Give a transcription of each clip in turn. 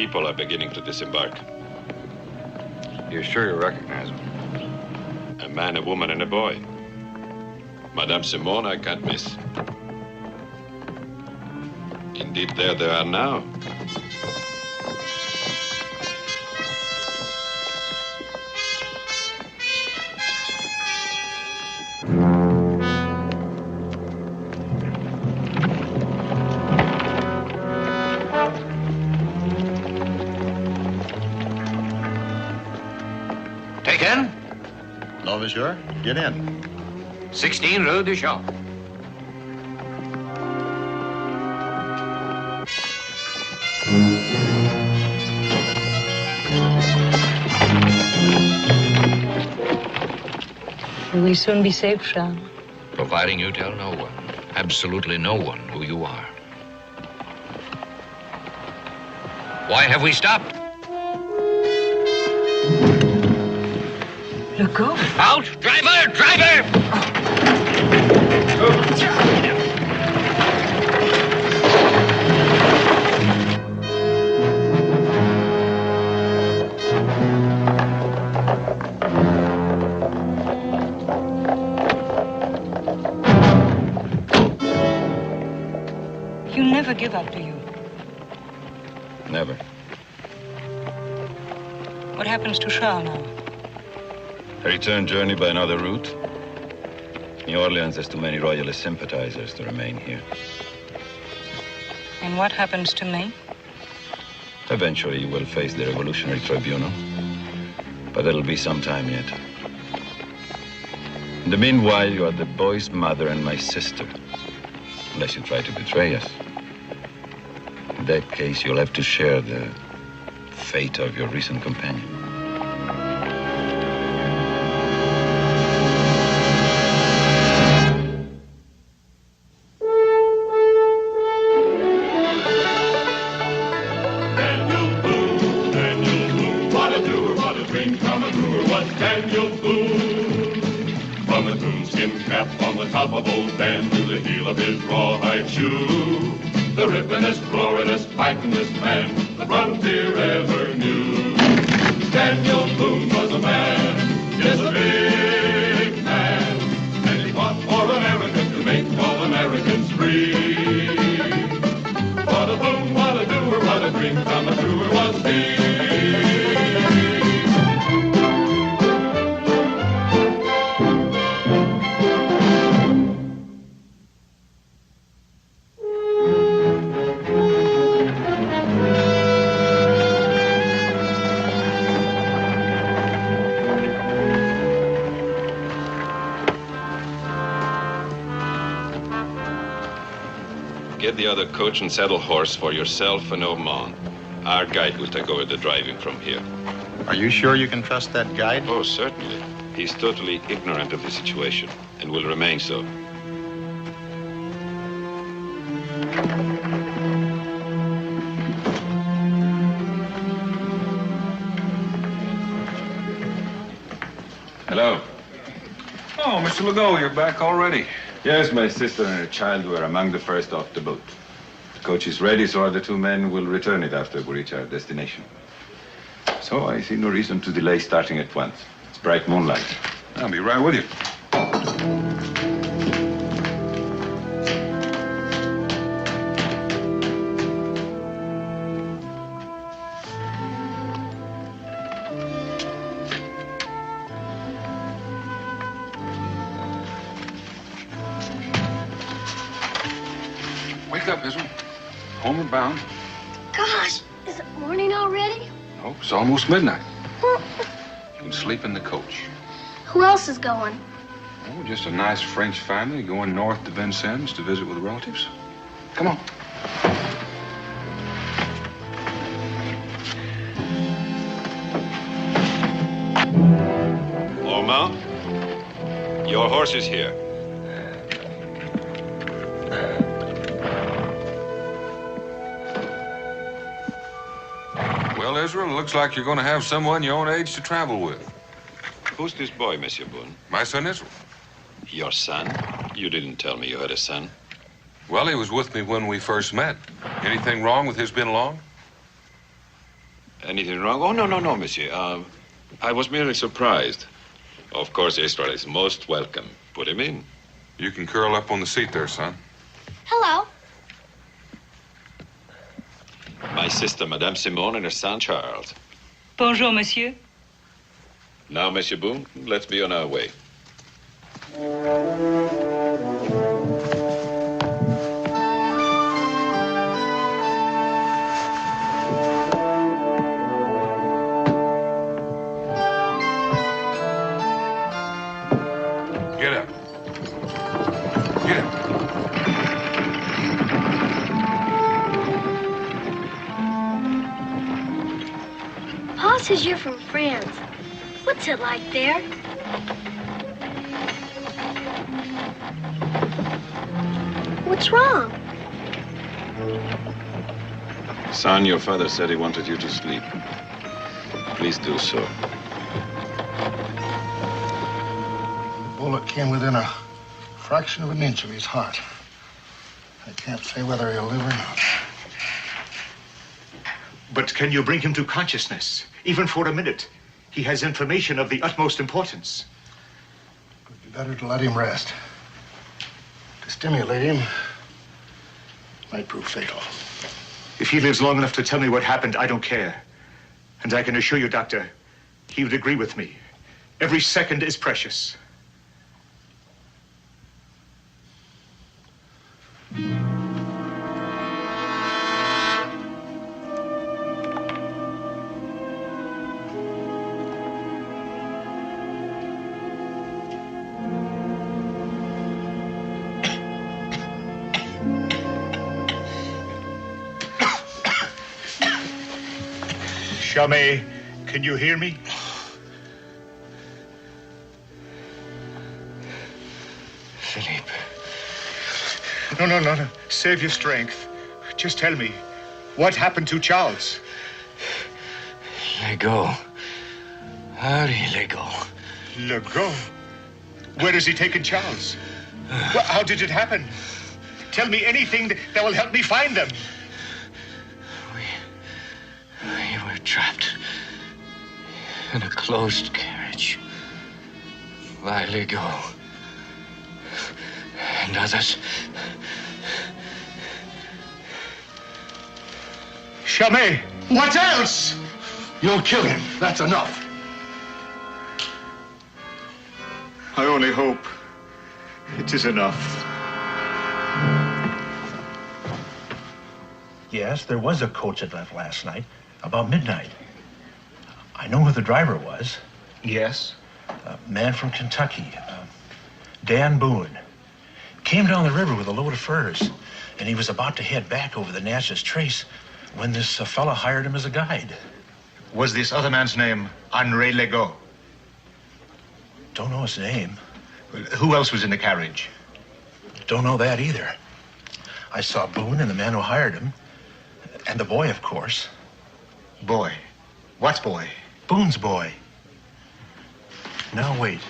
people are beginning to disembark. You're sure you recognize them? A man, a woman, and a boy. Madame Simone, I can't miss. Indeed, there they are now. Taken? No, monsieur. Get in. 16 Rue du Champ. Will we soon be safe, Charles? Providing you tell no one, absolutely no one, who you are. Why have we stopped? Look go. Out! Driver! Driver! You never give up, do you? Never. What happens to Charles now? A return journey by another route. New Orleans has too many royalist sympathizers to remain here. And what happens to me? Eventually, you will face the Revolutionary Tribunal. But it'll be some time yet. In the meanwhile, you are the boy's mother and my sister. Unless you try to betray us. In that case, you'll have to share the fate of your recent companion. Top of old Dan to the heel of his rawhide shoe. The rippenest, roaringest, fightingest man the frontier ever knew. Daniel Boone was a man, yes, a big man, and he fought for America to make all Americans free. What a Boone, what a doer, what a dream come truer was he. Get the other coach and saddle horse for yourself and Ormond. Our guide will take over the driving from here. Are you sure you can trust that guide? Oh, certainly. He's totally ignorant of the situation and will remain so. Hello. Oh, Mr. Legault, you're back already. Yes, my sister and her child were among the first off the boat. The coach is ready, so our the two men will return it after we reach our destination. So I see no reason to delay starting at once. It's bright moonlight. I'll be right with you. Wake up, Israel. Homeward bound. Gosh, is it morning already? Oh, it's almost midnight. You can sleep in the coach. Who else is going? Oh, just a nice French family going north to Vincennes to visit with relatives. Come on. Ormond, your horse is here. Well, Israel, it looks like you're going to have someone your own age to travel with. Who's this boy, Monsieur Boone? My son, Israel. Your son? You didn't tell me you had a son. Well, he was with me when we first met. Anything wrong with his being along? Anything wrong? Oh, no, monsieur. I was merely surprised. Of course, Israel is most welcome. Put him in. You can curl up on the seat there, son. Hello. My sister, Madame Simone, and her son, Charles. Bonjour, monsieur. Now, Monsieur Boone, let's be on our way. Get up. Get up. Pa says you're from France. What's it like there? What's wrong? Son, your father said he wanted you to sleep. Please do so. The bullet came within a fraction of an inch of his heart. I can't say whether he'll live or not. But can you bring him to consciousness, even for a minute? He has information of the utmost importance. It'd be better to let him rest. To stimulate him might prove fatal. If he lives long enough to tell me what happened, I don't care. And I can assure you, Doctor, he would agree with me. Every second is precious. Chamay, can you hear me? Philippe. No. Save your strength. Just tell me, what happened to Charles? Let go. Hurry, let go. Let go? Where has he taken Charles? Well, how did it happen? Tell me anything that will help me find them. We were trapped in a closed carriage. By Lego and others. Chamay, what else? You'll kill him. That's enough. I only hope it is enough. Yes, there was a coach that left last night, about midnight. I know who the driver was. Yes? A man from Kentucky, Dan Boone. Came down the river with a load of furs, and he was about to head back over the Natchez Trace when this fella hired him as a guide. Was this other man's name Henri Legault? Don't know his name. Well, who else was in the carriage? Don't know that either. I saw Boone and the man who hired him, and the boy, of course. Boy? What boy? Boone's boy. Now, wait.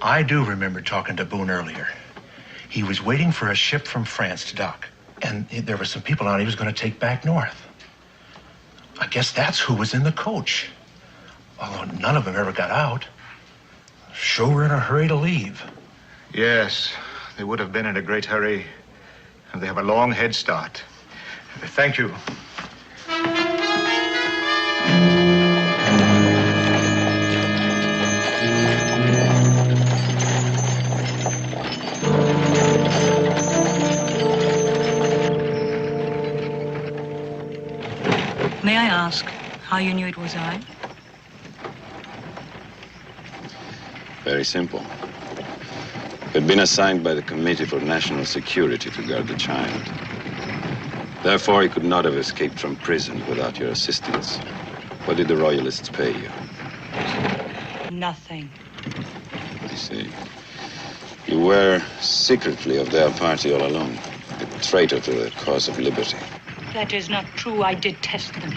I do remember talking to Boone earlier. He was waiting for a ship from France to dock, and there were some people on he was going to take back north. I guess that's who was in the coach. Although none of them ever got out. Sure were in a hurry to leave. Yes, they would have been in a great hurry, and they have a long head start. Thank you. May I ask how you knew it was I? Very simple. We'd been assigned by the Committee for National Security to guard the child. Therefore, he could not have escaped from prison without your assistance. What did the Royalists pay you? Nothing. I see. You were secretly of their party all along, a traitor to the cause of liberty. That is not true. I detest them.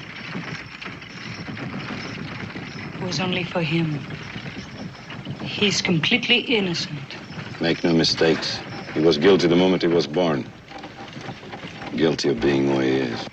It was only for him. He's completely innocent. Make no mistakes. He was guilty the moment he was born. Guilty of being who he is.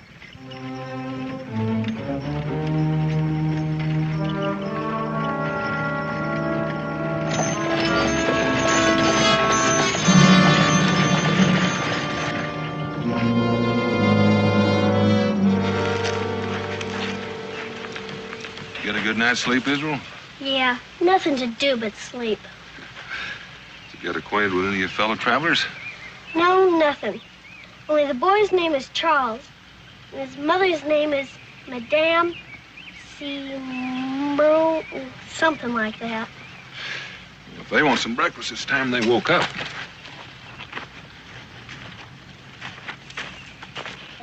night's sleep, Israel? Yeah, nothing to do but sleep. Did you get acquainted with any of your fellow travelers? No, nothing. Only the boy's name is Charles, and his mother's name is Madame Seymour, something like that. If they want some breakfast, it's time they woke up.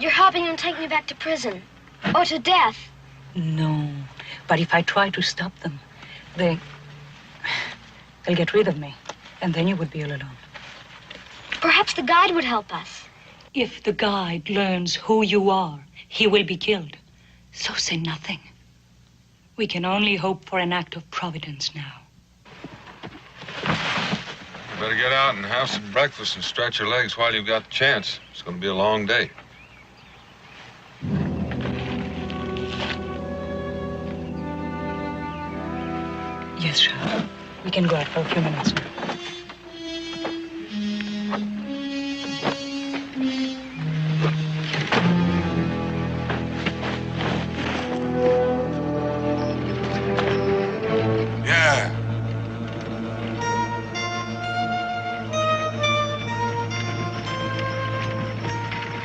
You're helping them take me back to prison, or to death. No, but if I try to stop them, they'll get rid of me, and then you would be all alone. Perhaps the guide would help us. If the guide learns who you are, he will be killed. So say nothing. We can only hope for an act of providence now. You better get out and have some breakfast and stretch your legs while you've got the chance. It's going to be a long day. Yes, Charles. We can go out for a few minutes now. Yeah.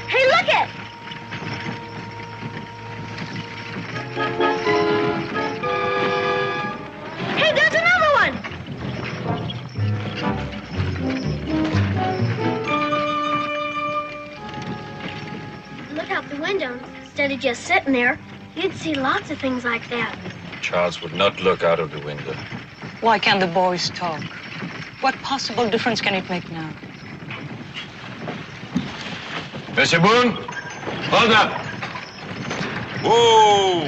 Hey, look it! Hey, there's another one! Look out the window. Instead of just sitting there, you'd see lots of things like that. Charles would not look out of the window. Why can't the boys talk? What possible difference can it make now? Monsieur Boone, hold up. Whoa!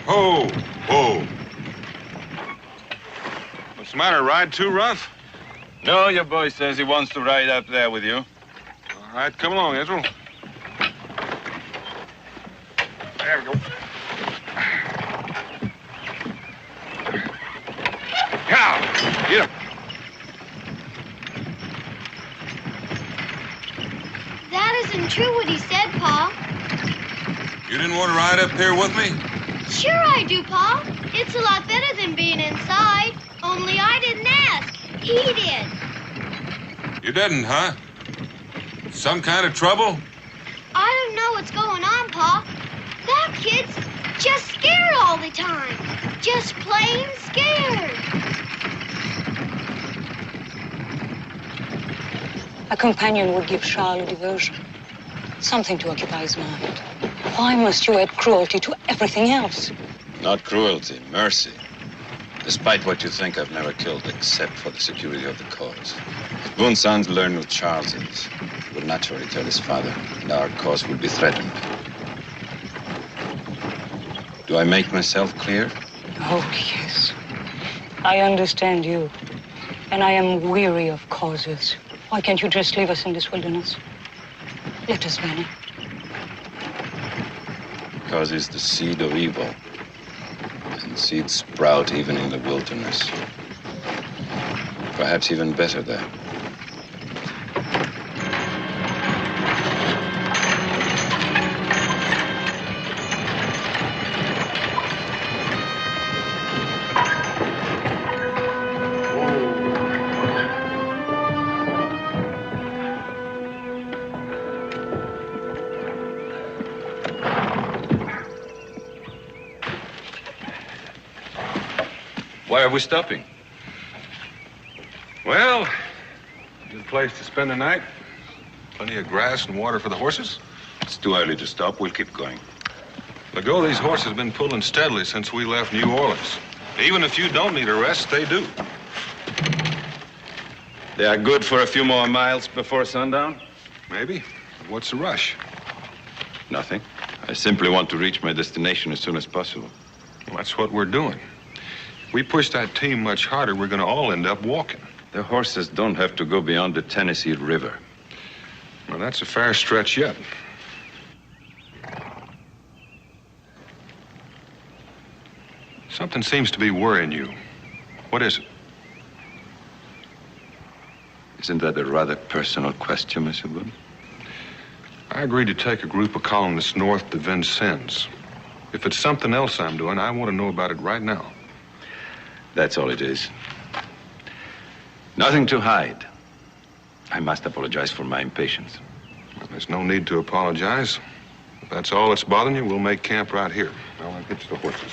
Whoa! Whoa! What's the matter? Ride too rough? No, your boy says he wants to ride up there with you. All right, come along, Israel. There we go. Cow! Get him. That isn't true what he said, Pa. You didn't want to ride up here with me? Sure I do, Pa. It's a lot better than being inside. Only I didn't ask. He did. You didn't, huh? Some kind of trouble? I don't know what's going on, Pa. That kid's just scared all the time. Just plain scared. A companion would give Charles a diversion. Something to occupy his mind. Why must you add cruelty to everything else? Not cruelty, mercy. Despite what you think, I've never killed except for the security of the cause. If Boone's sons learn who Charles is, he will naturally tell his father, and our cause will be threatened. Do I make myself clear? Oh, yes. I understand you. And I am weary of causes. Why can't you just leave us in this wilderness? Let us vanish. Cause is the seed of evil. And seeds sprout even in the wilderness. Perhaps even better there. Why are we stopping? Well, good place to spend the night. Plenty of grass and water for the horses. It's too early to stop. We'll keep going. Legault, these horses have been pulling steadily since we left New Orleans. Even if you don't need a rest, they do. They are good for a few more miles before sundown? Maybe. What's the rush? Nothing. I simply want to reach my destination as soon as possible. Well, that's what we're doing. If we push that team much harder, we're going to all end up walking. The horses don't have to go beyond the Tennessee River. Well, that's a fair stretch yet. Something seems to be worrying you. What is it? Isn't that a rather personal question, Monsieur Boone? I agreed to take a group of colonists north to Vincennes. If it's something else I'm doing, I want to know about it right now. That's all it is. Nothing to hide. I must apologize for my impatience. Well, there's no need to apologize. If that's all that's bothering you, we'll make camp right here. I'll hitch the horses.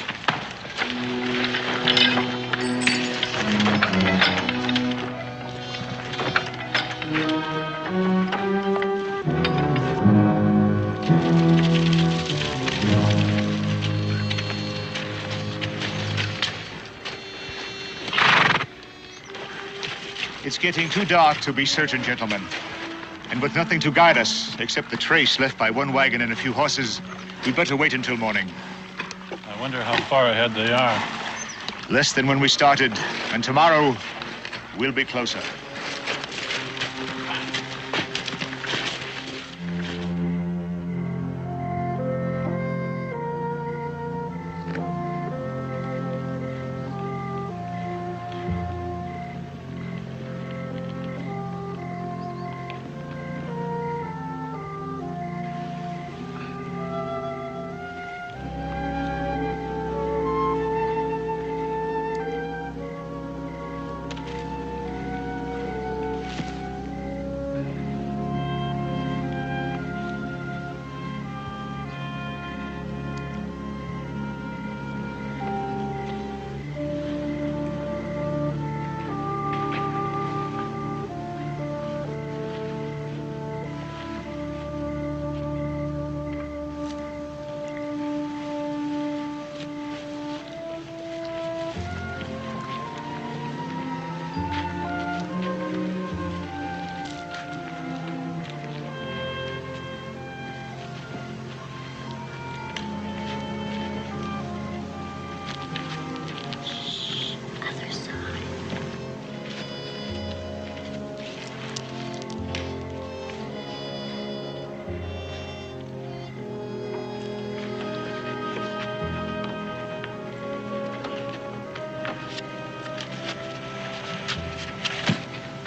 It's getting too dark to be certain, gentlemen. And with nothing to guide us, except the trace left by one wagon and a few horses, we'd better wait until morning. I wonder how far ahead they are. Less than when we started, and tomorrow, we'll be closer.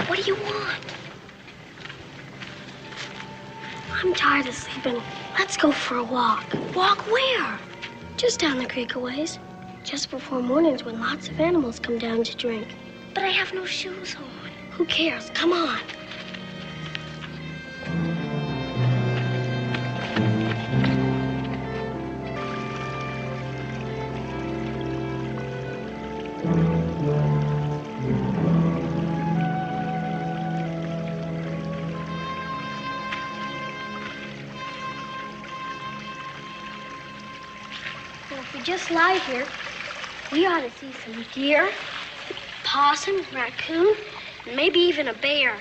What do you want? I'm tired of sleeping. Let's go for a walk. Walk where? Just down the creek a ways. Just before mornings when lots of animals come down to drink. But I have no shoes on. Who cares? Come on. If we just lie here, we ought to see some deer, possum, raccoon, and maybe even a bear.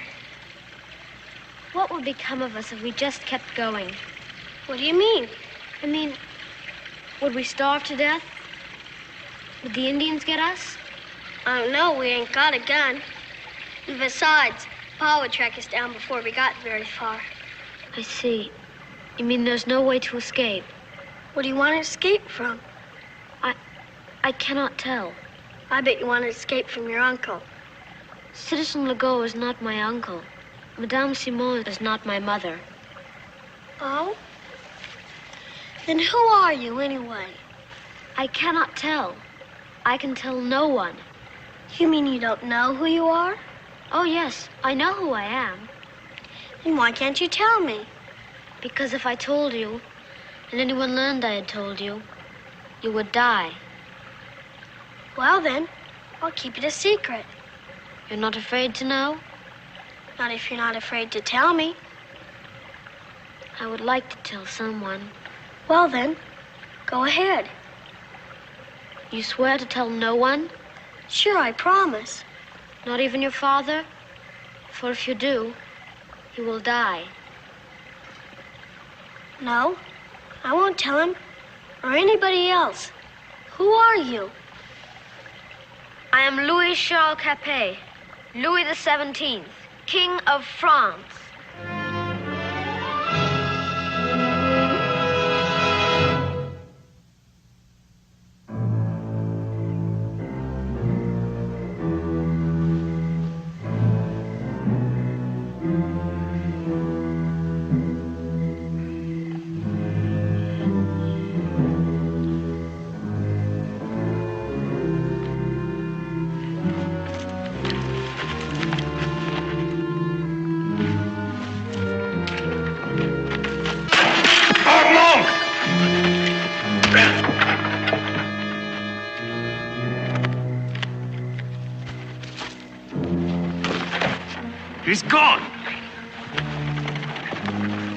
What would become of us if we just kept going? What do you mean? I mean, would we starve to death? Would the Indians get us? I don't know. We ain't got a gun. And besides, Pa would track us down before we got very far. I see. You mean there's no way to escape? What do you want to escape from? I cannot tell. I bet you want to escape from your uncle. Citizen Legault is not my uncle. Madame Simon is not my mother. Oh? Then who are you, anyway? I cannot tell. I can tell no one. You mean you don't know who you are? Oh, yes, I know who I am. Then why can't you tell me? Because if I told you, and anyone learned I had told you, you would die. Well, then, I'll keep it a secret. You're not afraid to know? Not if you're not afraid to tell me. I would like to tell someone. Well, then, go ahead. You swear to tell no one? Sure, I promise. Not even your father? For if you do, he will die. No, I won't tell him, or anybody else. Who are you? I am Louis Charles Capet, Louis the 17th, King of France. He's gone.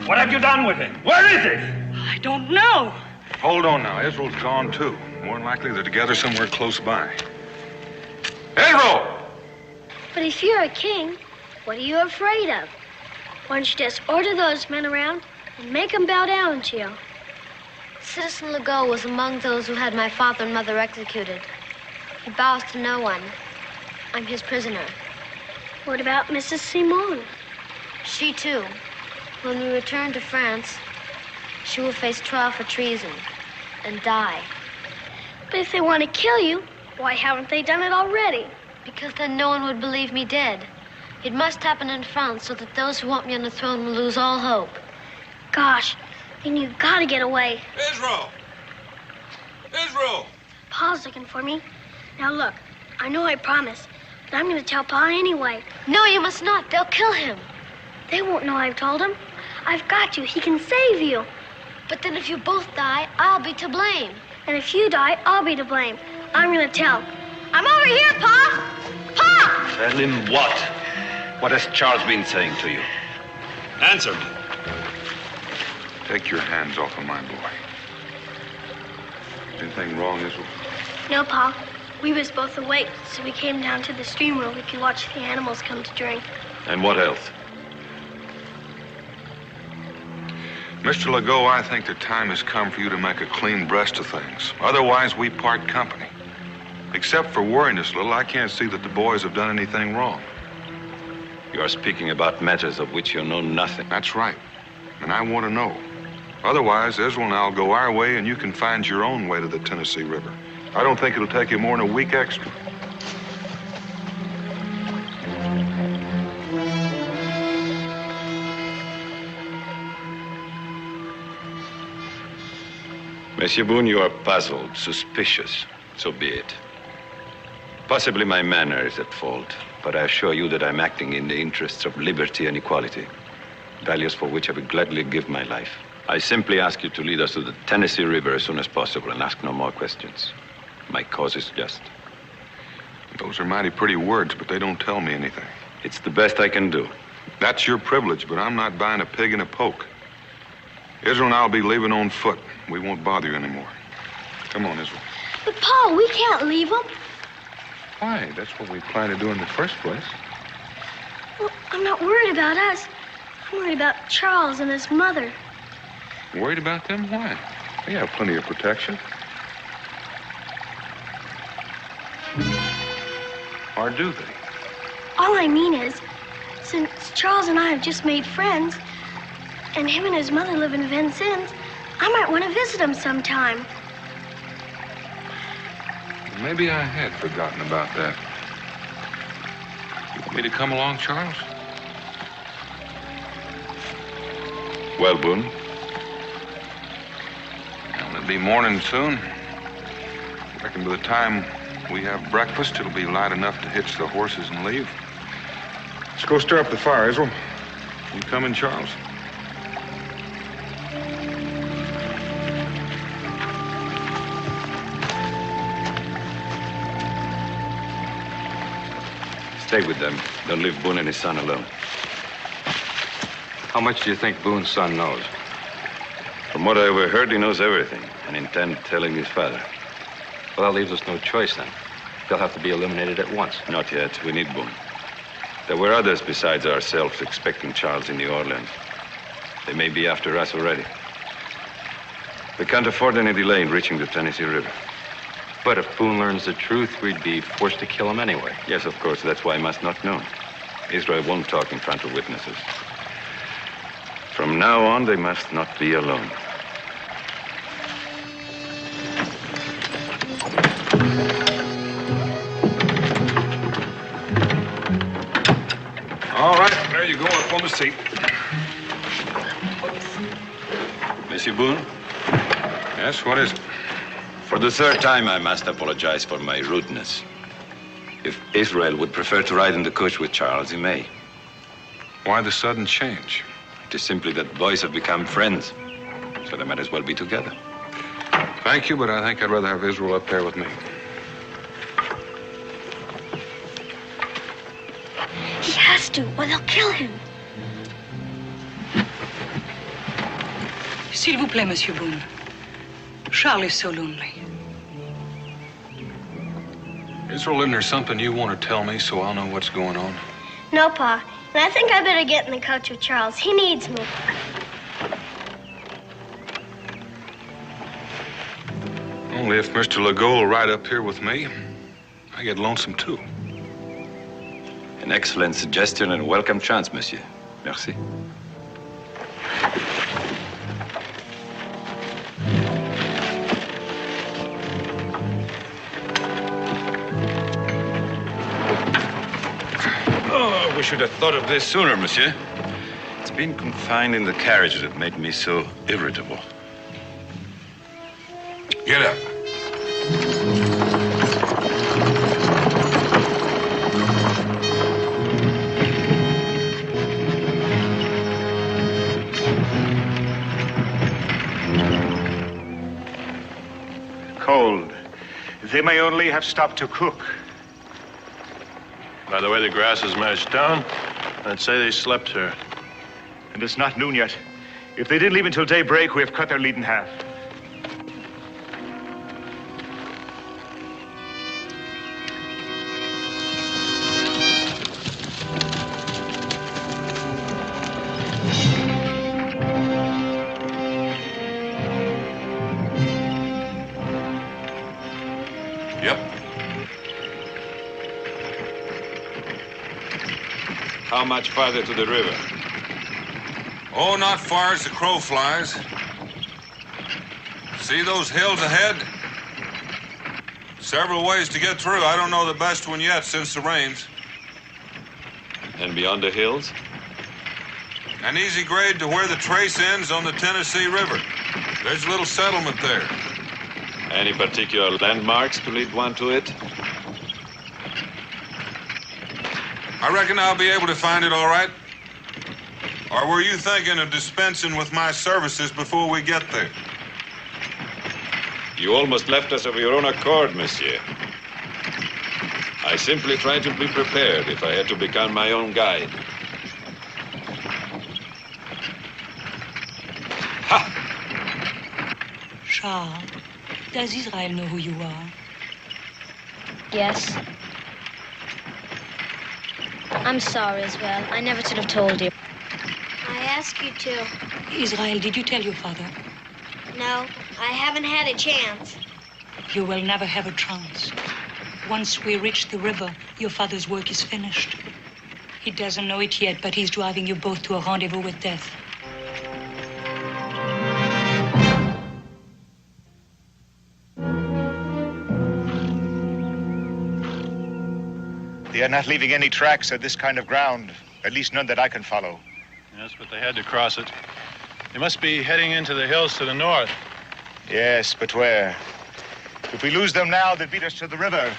What have you done with him? Where is he? I don't know. Hold on now. Israel's gone, too. More than likely, they're together somewhere close by. Israel! But if you're a king, what are you afraid of? Why don't you just order those men around and make them bow down to you? Citizen Legault was among those who had my father and mother executed. He bows to no one. I'm his prisoner. What about Mrs. Simon? She, too. When we return to France, she will face trial for treason and die. But if they want to kill you, why haven't they done it already? Because then no one would believe me dead. It must happen in France so that those who want me on the throne will lose all hope. Gosh, then you gotta get away. Israel! Israel! Pa's looking for me. Now look, I know I promised, but I'm gonna tell Pa anyway. No, you must not. They'll kill him. They won't know I've told him. I've got you. He can save you. But then if you both die, I'll be to blame. And if you die, I'll be to blame. I'm gonna tell. I'm over here, Pa! Pa! Tell him what? What has Charles been saying to you? Answer me. Take your hands off of my boy. Anything wrong, Israel? No, Pa. We was both awake, so we came down to the stream where we could watch the animals come to drink. And what else? Mr. Legault, I think the time has come for you to make a clean breast of things. Otherwise, we part company. Except for worrying us a little, I can't see that the boys have done anything wrong. You are speaking about matters of which you know nothing. That's right. And I want to know. Otherwise, Israel and I'll go our way, and you can find your own way to the Tennessee River. I don't think it'll take you more than a week extra. Monsieur Boone, you are puzzled, suspicious. So be it. Possibly my manner is at fault, but I assure you that I'm acting in the interests of liberty and equality, values for which I would gladly give my life. I simply ask you to lead us to the Tennessee River as soon as possible and ask no more questions. My cause is just. Those are mighty pretty words, but they don't tell me anything. It's the best I can do. That's your privilege, but I'm not buying a pig in a poke. Israel and I'll be leaving on foot. We won't bother you anymore. Come on, Israel. But, Pa, we can't leave them. Why? That's what we planned to do in the first place. Well, I'm not worried about us. I'm worried about Charles and his mother. Worried about them? Why? They have plenty of protection. Or do they? All I mean is, since Charles and I have just made friends, and him and his mother live in Vincennes, I might want to visit him sometime. Maybe I had forgotten about that. You want me to come along, Charles? Well, Boone? Well, it'll be morning soon. I reckon by the time we have breakfast, it'll be light enough to hitch the horses and leave. Let's go stir up the fire, Israel. You coming, Charles? Stay with them. Don't leave Boone and his son alone. How much do you think Boone's son knows? From what I overheard, he knows everything and intends telling his father. Well, that leaves us no choice then. They'll have to be eliminated at once. Not yet. We need Boone. There were others besides ourselves expecting Charles in New Orleans. They may be after us already. We can't afford any delay in reaching the Tennessee River. But if Boone learns the truth, we'd be forced to kill him anyway. Yes, of course. That's why I must not know. Israel won't talk in front of witnesses. From now on, they must not be alone. All right, there you go, up on the seat. Monsieur Boone? Yes, what is it? For the third time, I must apologize for my rudeness. If Israel would prefer to ride in the coach with Charles, he may. Why the sudden change? It is simply that boys have become friends, so they might as well be together. Thank you, but I think I'd rather have Israel up there with me. He has to, or they'll kill him. S'il vous plaît, Monsieur Boone. Charles is so lonely. Israel, isn't there something you want to tell me so I'll know what's going on? No, Pa. And I think I better get in the coach with Charles. He needs me. Only if Mr. Legault will ride up here with me, I get lonesome too. An excellent suggestion and welcome chance, monsieur. Merci. Oh, we should have thought of this sooner, monsieur. It's been confined in the carriage that made me so irritable. Get up. Cold. They may only have stopped to cook. By the way the grass is mashed down, I'd say they slept here. And it's not noon yet. If they didn't leave until daybreak, we have cut their lead in half. How much farther to the river? Oh, not far as the crow flies. See those hills ahead? Several ways to get through. I don't know the best one yet since the rains. And beyond the hills? An easy grade to where the trace ends on the Tennessee River. There's a little settlement there. Any particular landmarks to lead one to it? I reckon I'll be able to find it all right. Or were you thinking of dispensing with my services before we get there? You almost left us of your own accord, monsieur. I simply tried to be prepared if I had to become my own guide. Ha! Charles, does Israel know who you are? Yes. I'm sorry as well. I never should have told you. I ask you to. Israel, did you tell your father? No, I haven't had a chance. You will never have a chance. Once we reach the river, your father's work is finished. He doesn't know it yet, but he's driving you both to a rendezvous with death. They are not leaving any tracks at this kind of ground, at least none that I can follow. Yes, but they had to cross it. They must be heading into the hills to the north. Yes, but where? If we lose them now, they'll beat us to the river.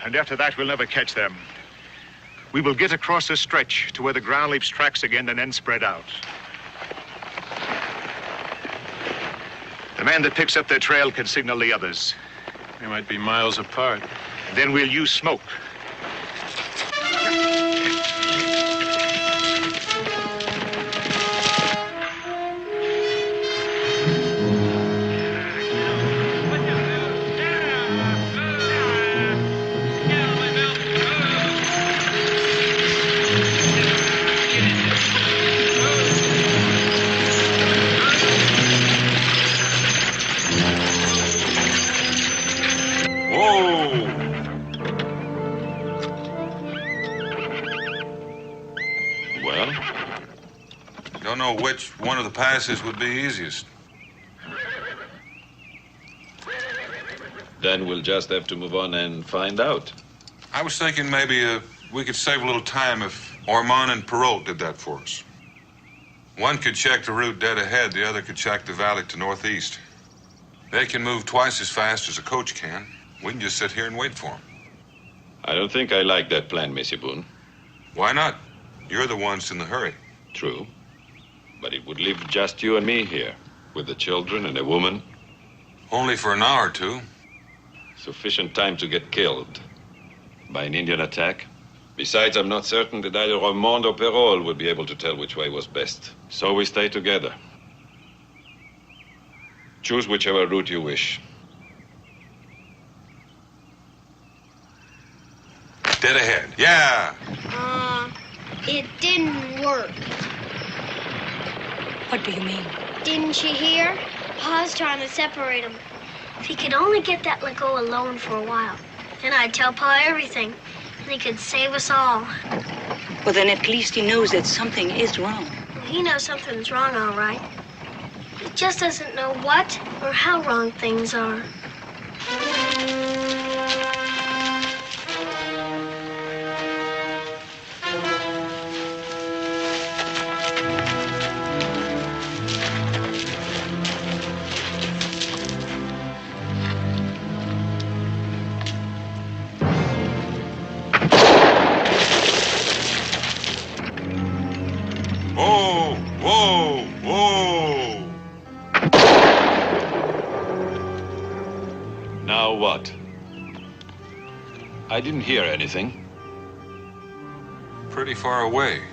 And after that, we'll never catch them. We will get across a stretch to where the ground leaves tracks again and then spread out. The man that picks up their trail can signal the others. They might be miles apart. Then we'll use smoke. Which one of the passes would be easiest? Then we'll just have to move on and find out. I was thinking maybe we could save a little time if Ormond and Perrault did that for us. One could check the route dead ahead, the other could check the valley to northeast. They can move twice as fast as a coach can. We can just sit here and wait for them. I don't think I like that plan, Monsieur Boone. Why not? You're the ones in the hurry. True. But it would leave just you and me here, with the children and a woman. Only for an hour or two. Sufficient time to get killed by an Indian attack Besides, I'm not certain that either Ramond or Perrault would be able to tell which way was best. So we stay together. Choose whichever route you wish. Dead ahead. Yeah. It didn't work. What do you mean? Didn't you hear? Pa's trying to separate them. If he could only get that Legault alone for a while, then I'd tell Pa everything. And he could save us all. Well, then at least he knows that something is wrong. Well, he knows something's wrong, all right. He just doesn't know what or how wrong things are. Whoa, whoa, whoa. Now what? I didn't hear anything. Pretty far away.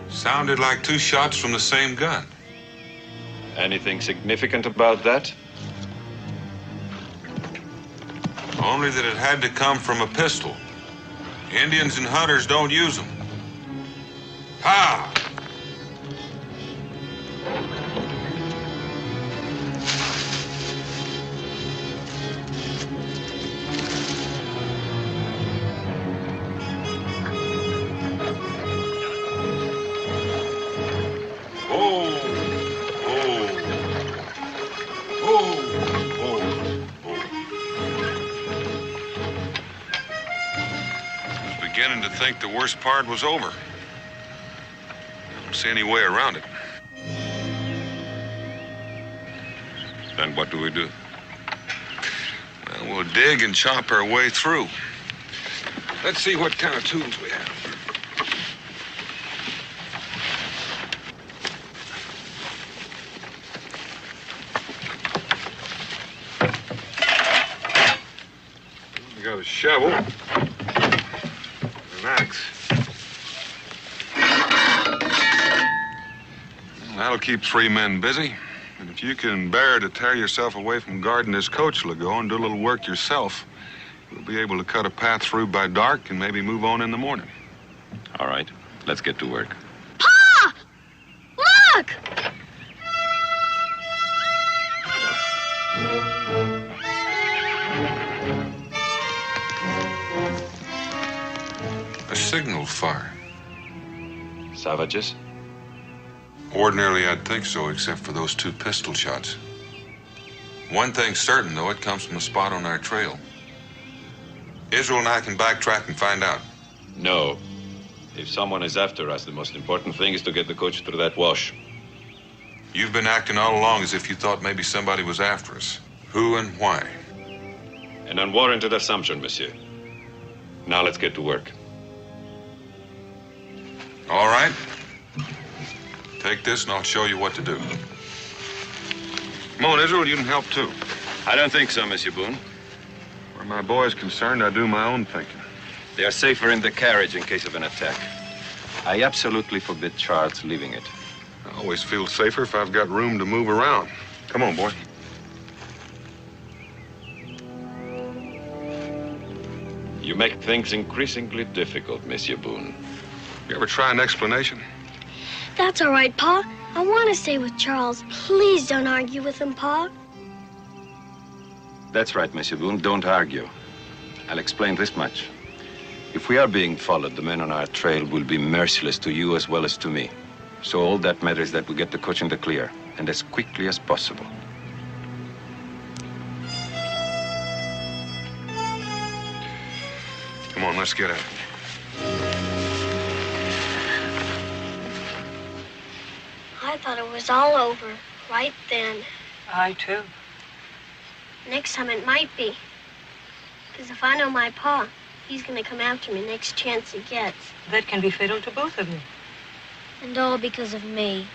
Sounded like two shots from the same gun. Anything significant about that? Only that it had to come from a pistol. Indians and hunters don't use them. Ha! Beginning to think the worst part was over. Don't see any way around it. Then what do we do? Well, we'll dig and chop our way through. Let's see what kind of tools we have. We got a shovel. An axe. That'll keep 3 men busy. And if you can bear to tear yourself away from guarding this coach, Legault, and do a little work yourself, you'll be able to cut a path through by dark and maybe move on in the morning. All right, let's get to work. Pa! Look! A signal fire. Savages? Ordinarily, I'd think so, except for those 2 pistol shots. One thing's certain, though, it comes from a spot on our trail. Israel and I can backtrack and find out. No. If someone is after us, the most important thing is to get the coach through that wash. You've been acting all along as if you thought maybe somebody was after us. Who and why? An unwarranted assumption, monsieur. Now let's get to work. All right. Take this and I'll show you what to do. Come on, Israel, you can help too. I don't think so, Monsieur Boone. Where my boy's concerned, I do my own thinking. They are safer in the carriage in case of an attack. I absolutely forbid Charles leaving it. I always feel safer if I've got room to move around. Come on, boy. You make things increasingly difficult, Monsieur Boone. You ever try an explanation? That's all right, Pa. I want to stay with Charles. Please don't argue with him, Pa. That's right, Monsieur Boone. Don't argue. I'll explain this much. If we are being followed, the men on our trail will be merciless to you as well as to me. So all that matters is that we get the coach in the clear, and as quickly as possible. Come on, let's get at it. I thought it was all over right then. I too. Next time it might be. Because if I know my Pa, he's going to come after me next chance he gets. That can be fatal to both of you. And all because of me.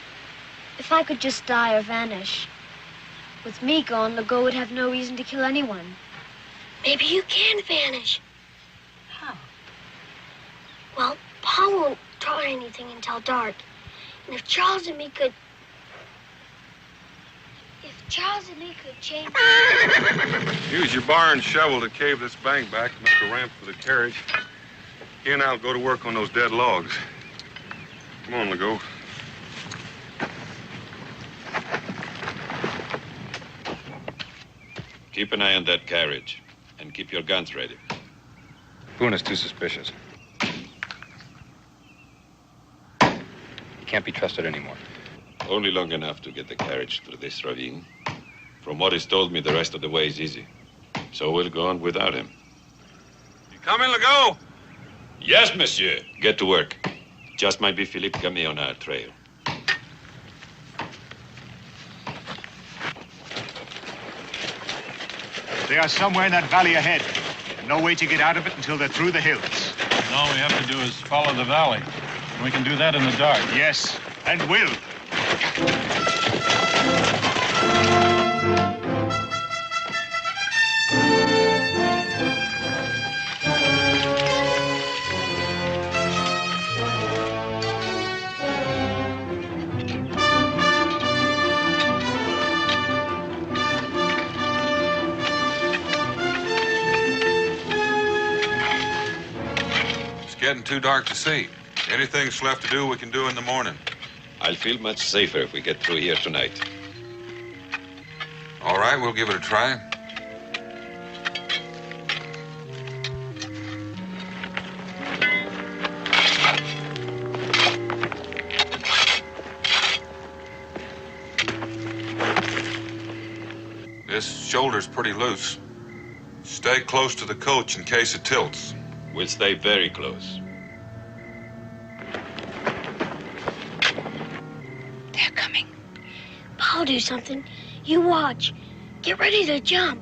If I could just die or vanish. With me gone, Legault would have no reason to kill anyone. Maybe you can vanish. How? Pa won't try anything until dark. And if Charles and me could... change... Use your bar and shovel to cave this bank back to make a ramp for the carriage. He and I'll go to work on those dead logs. Come on, Legault. Keep an eye on that carriage, and keep your guns ready. Boone is too suspicious. He can't be trusted anymore. Only long enough to get the carriage through this ravine. From what he's told me, the rest of the way is easy. So we'll go on without him. You coming, Legault? Yes, monsieur. Get to work. Just might be Philippe Gamay on our trail. They are somewhere in that valley ahead. No way to get out of it until they're through the hills. All we have to do is follow the valley. And we can do that in the dark. Yes, and will. Getting too dark to see. Anything's left to do, we can do in the morning. I'll feel much safer if we get through here tonight. All right, we'll give it a try. This shoulder's pretty loose. Stay close to the coach in case it tilts. We'll stay very close. They're coming. Pa'll do something. You watch. Get ready to jump.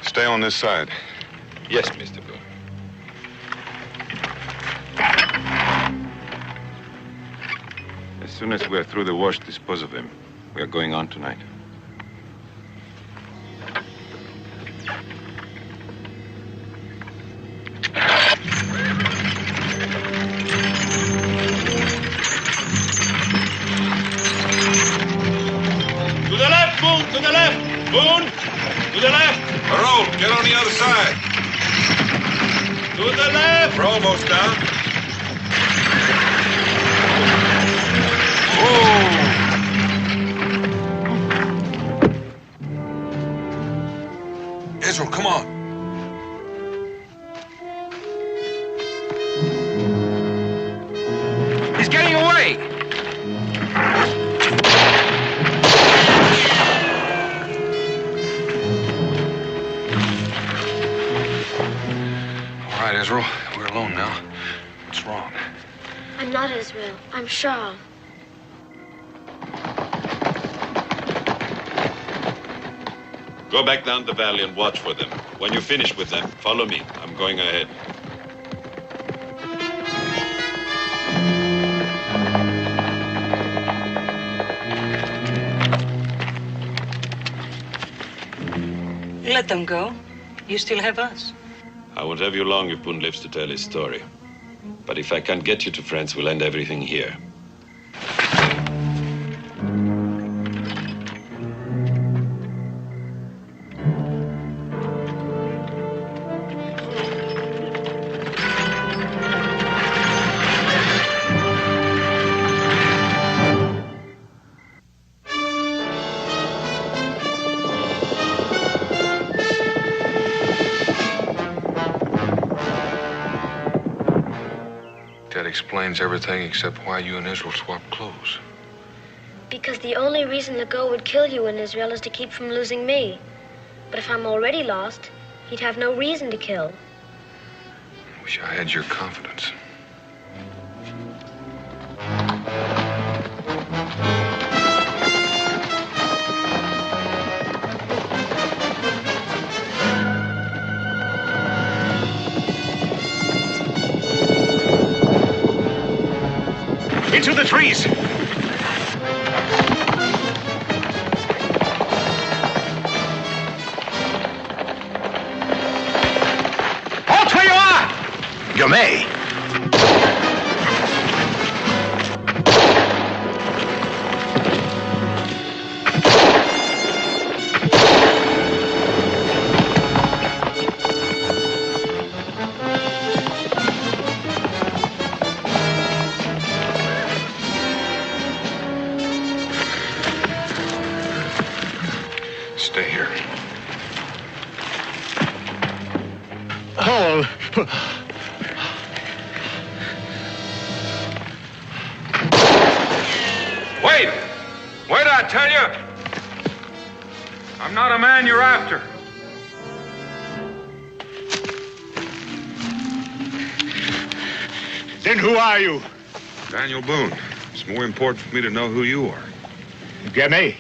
Stay on this side. Yes, Mr. Boone. As soon as we're through the wash, dispose of him. We are going on tonight. To the left! Boone! To the left! Harold, get on the other side. To the left! We're almost down. Oh! Israel, come on. He's getting away! Israel, we're alone now. What's wrong? I'm not Israel. I'm Charles. Go back down the valley and watch for them. When you finish with them, follow me. I'm going ahead. Let them go. You still have us. I won't have you long if Boone lives to tell his story. But if I can't get you to France, we'll end everything here. Explains everything except why you and Israel swapped clothes. Because the only reason Legault would kill you in Israel is to keep from losing me. But if I'm already lost, he'd have no reason to kill. I wish I had your confidence. Into the trees! You may. Stay here. Paul. Wait! Wait, I tell you! I'm not a man you're after. Then who are you? Daniel Boone. It's more important for me to know who you are. Get me.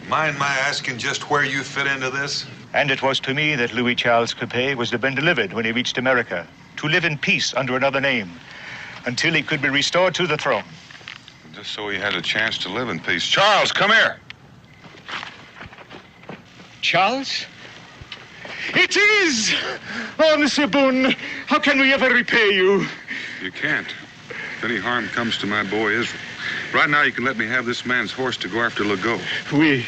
Mind my asking just where you fit into this? And it was to me that Louis Charles Capet was to have been delivered when he reached America, to live in peace under another name, until he could be restored to the throne. Just so he had a chance to live in peace. Charles, come here. Charles? It is! Oh, Monsieur Boone, how can we ever repay you? You can't. If any harm comes to my boy Israel. Right now, you can let me have this man's horse to go after Legault. Oui.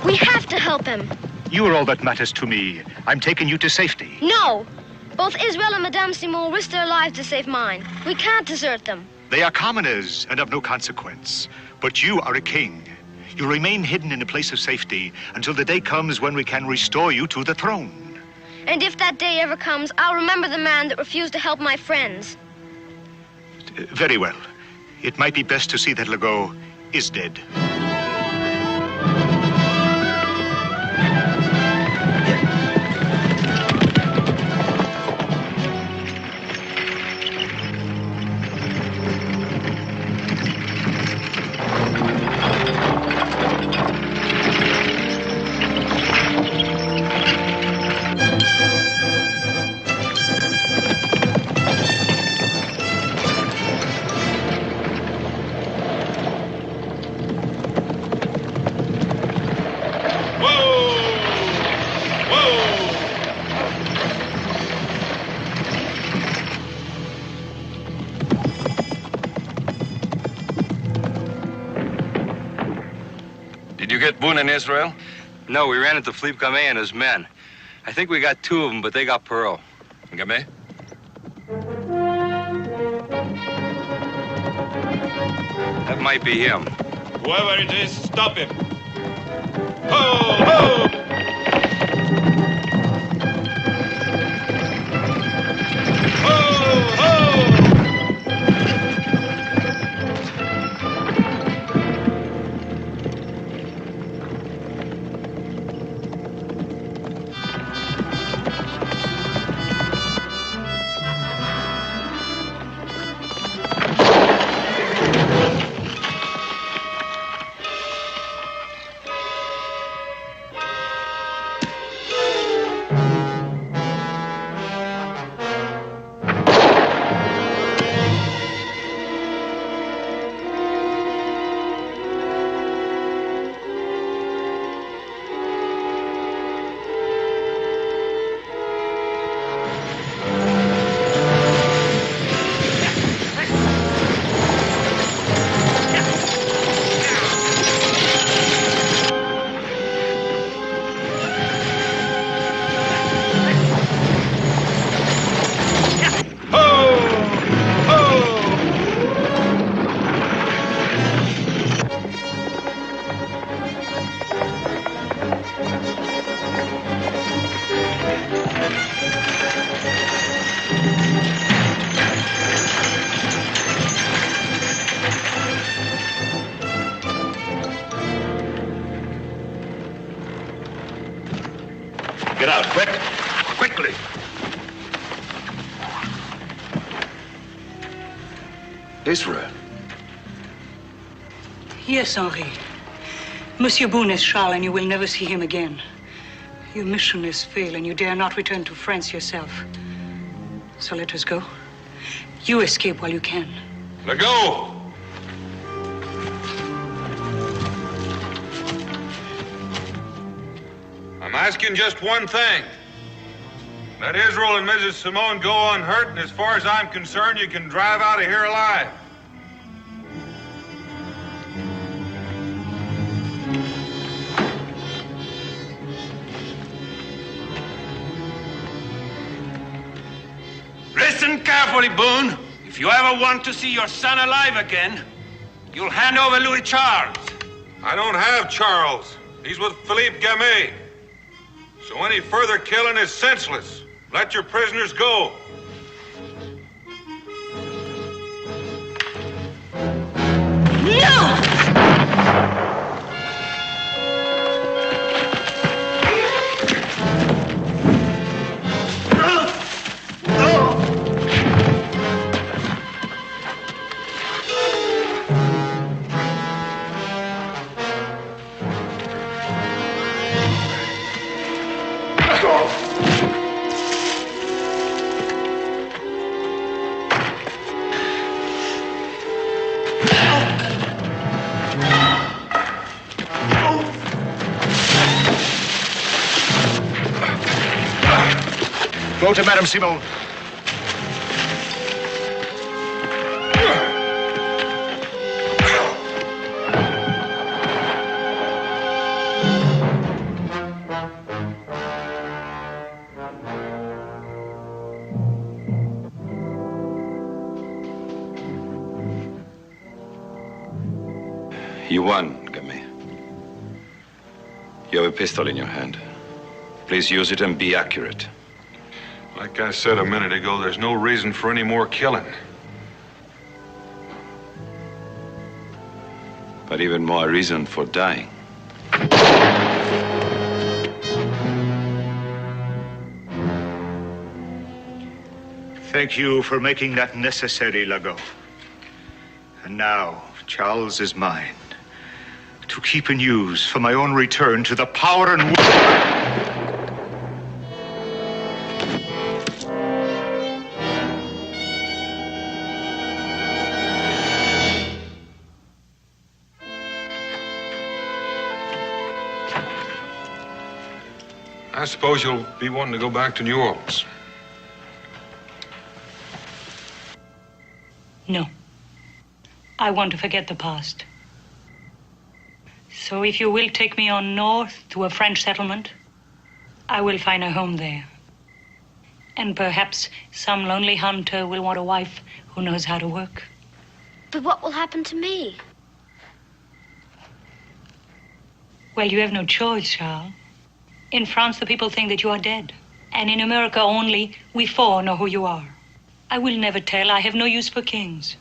We have to help him. You are all that matters to me. I'm taking you to safety. No! Both Israel and Madame Simon risked their lives to save mine. We can't desert them. They are commoners and of no consequence. But you are a king. You remain hidden in a place of safety until the day comes when we can restore you to the throne. And if that day ever comes, I'll remember the man that refused to help my friends. Very well. It might be best to see that Legault is dead. Did you get Boone in Israel? No, we ran into Philippe Gamet and his men. I think we got 2 of them, but they got Perot. Gamet? That might be him. Whoever it is, stop him. Ho, ho! Get out, quick. Quickly. Israel. Yes, Henri. Monsieur Boone is Charles, and you will never see him again. Your mission is failed, and you dare not return to France yourself. So let us go. You escape while you can. Legault! Asking just one thing. Let Israel and Mrs. Simone go unhurt, and as far as I'm concerned, you can drive out of here alive. Listen carefully, Boone. If you ever want to see your son alive again, you'll hand over Louis Charles. I don't have Charles. He's with Philippe Gamet. So any further killing is senseless. Let your prisoners go. No! Go to Madame Simone. You won, Gamet. You have a pistol in your hand. Please use it and be accurate. Like I said a minute ago, there's no reason for any more killing. But even more reason for dying. Thank you for making that necessary, Lago. And now, Charles is mine, to keep and use for my own return to the power and... I suppose you'll be wanting to go back to New Orleans. No. I want to forget the past. So if you will take me on north to a French settlement, I will find a home there. And perhaps some lonely hunter will want a wife who knows how to work. But what will happen to me? Well, you have no choice, Charles. In France, the people think that you are dead. And in America only, we four know who you are. I will never tell. I have no use for kings.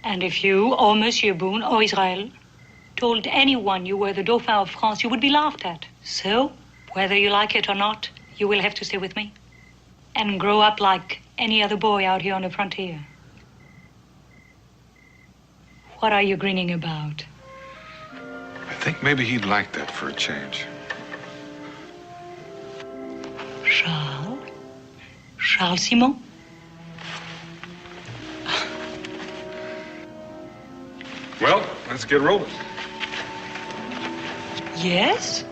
And if you, or Monsieur Boone, or Israel, told anyone you were the Dauphin of France, you would be laughed at. So, whether you like it or not, you will have to stay with me. And grow up like any other boy out here on the frontier. What are you grinning about? I think maybe he'd like that for a change. Charles? Charles Simon? Well, let's get rolling. Yes?